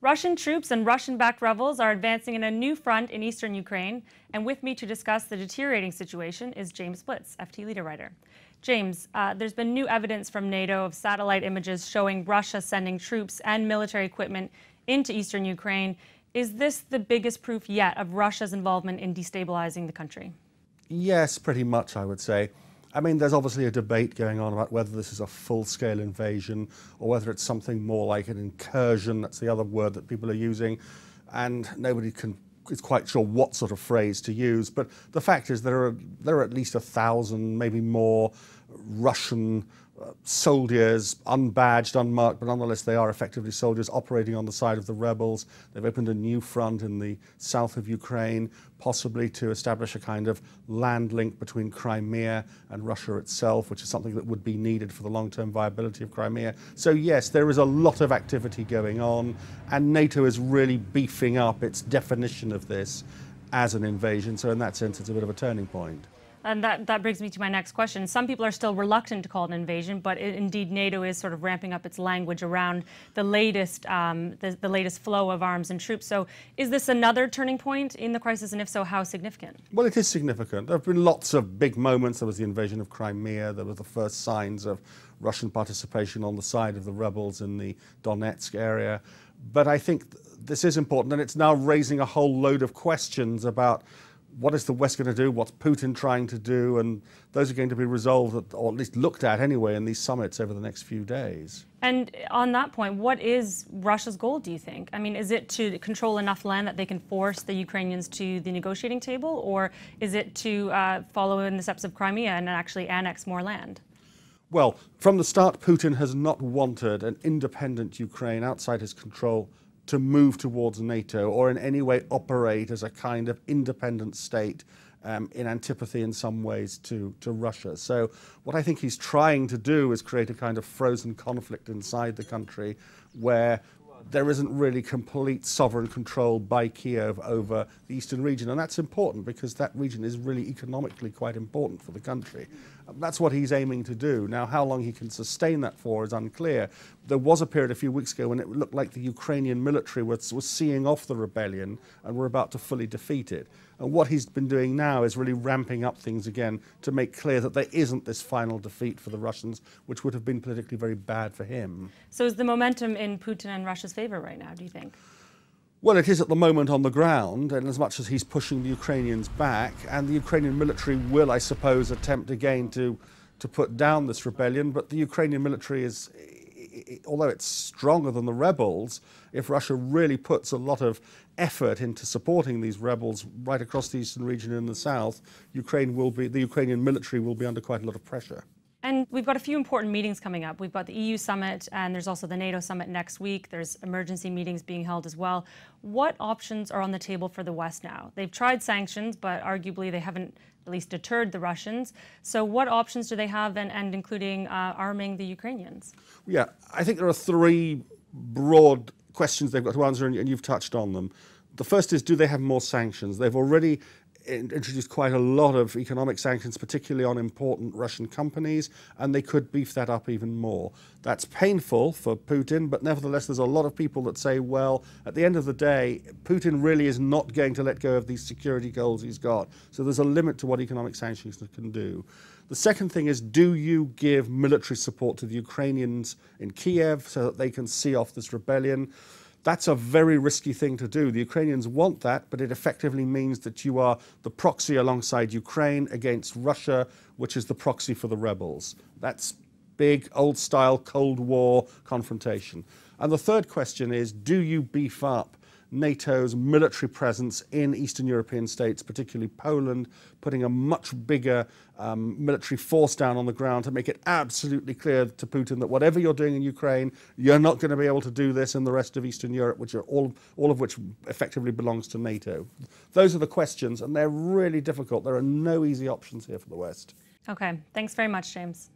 Russian troops and Russian-backed rebels are advancing in a new front in eastern Ukraine, and with me to discuss the deteriorating situation is James Blitz, FT Leader Writer. James, there's been new evidence from Nato of satellite images showing Russia sending troops and military equipment into eastern Ukraine. Is this the biggest proof yet of Russia's involvement in destabilizing the country? Yes, pretty much, I would say. I mean, there's obviously a debate going on about whether this is a full-scale invasion or whether it's something more like an incursion. That's the other word that people are using, and nobody is quite sure what sort of phrase to use. But the fact is there are at least 1,000, maybe more, Russian soldiers, unbadged, unmarked, but nonetheless they are effectively soldiers operating on the side of the rebels. They've opened a new front in the south of Ukraine, possibly to establish a kind of land link between Crimea and Russia itself, which is something that would be needed for the long-term viability of Crimea. So yes, there is a lot of activity going on, and NATO is really beefing up its definition of this as an invasion. So in that sense, it's a bit of a turning point. And that brings me to my next question. Some people are still reluctant to call it an invasion, but indeed NATO is sort of ramping up its language around the latest flow of arms and troops. So is this another turning point in the crisis, and if so, how significant? Well, it is significant. There have been lots of big moments. There was the invasion of Crimea. There were the first signs of Russian participation on the side of the rebels in the Donetsk area. But I think this is important, and it's now raising a whole load of questions about what is the West going to do? What's Putin trying to do? And those are going to be resolved, or at least looked at anyway, in these summits over the next few days. And on that point, what is Russia's goal, do you think? I mean, is it to control enough land that they can force the Ukrainians to the negotiating table? Or is it to follow in the steps of Crimea and actually annex more land? Well, from the start, Putin has not wanted an independent Ukraine outside his control to move towards NATO or in any way operate as a kind of independent state in antipathy in some ways to Russia. So what I think he's trying to do is create a kind of frozen conflict inside the country where there isn't really complete sovereign control by Kiev over the eastern region. And that's important because that region is really economically quite important for the country. That's what he's aiming to do. Now, how long he can sustain that for is unclear. There was a period a few weeks ago when it looked like the Ukrainian military was seeing off the rebellion and were about to fully defeat it. And what he's been doing now is really ramping up things again to make clear that there isn't this final defeat for the Russians, which would have been politically very bad for him. So is the momentum in Putin and Russia's favor right now, do you think? Well, it is at the moment on the ground, and as much as he's pushing the Ukrainians back, and the Ukrainian military will, I suppose, attempt again to put down this rebellion, but the Ukrainian military is, although it's stronger than the rebels, if Russia really puts a lot of effort into supporting these rebels right across the eastern region in the south, the Ukrainian military will be under quite a lot of pressure. And we've got a few important meetings coming up. We've got the EU summit, and there's also the NATO summit next week. There's emergency meetings being held as well. What options are on the table for the West now? They've tried sanctions, but arguably they haven't at least deterred the Russians. So what options do they have, and including arming the Ukrainians? Yeah, I think there are three broad questions they've got to answer, and you've touched on them. The first is, do they have more sanctions? They've already introduced quite a lot of economic sanctions, particularly on important Russian companies, and they could beef that up even more. That's painful for Putin, but nevertheless there's a lot of people that say, well, at the end of the day, Putin really is not going to let go of these security goals he's got. So there's a limit to what economic sanctions can do. The second thing is, do you give military support to the Ukrainians in Kiev so that they can see off this rebellion? That's a very risky thing to do. The Ukrainians want that, but it effectively means that you are the proxy alongside Ukraine against Russia, which is the proxy for the rebels. That's big, old-style Cold War confrontation. And the third question is, do you beef up NATO's military presence in Eastern European states, particularly Poland, putting a much bigger military force down on the ground to make it absolutely clear to Putin that whatever you're doing in Ukraine, you're not going to be able to do this in the rest of Eastern Europe, which are all of which effectively belongs to NATO. Those are the questions, and they're really difficult. There are no easy options here for the West. Okay, thanks very much, James.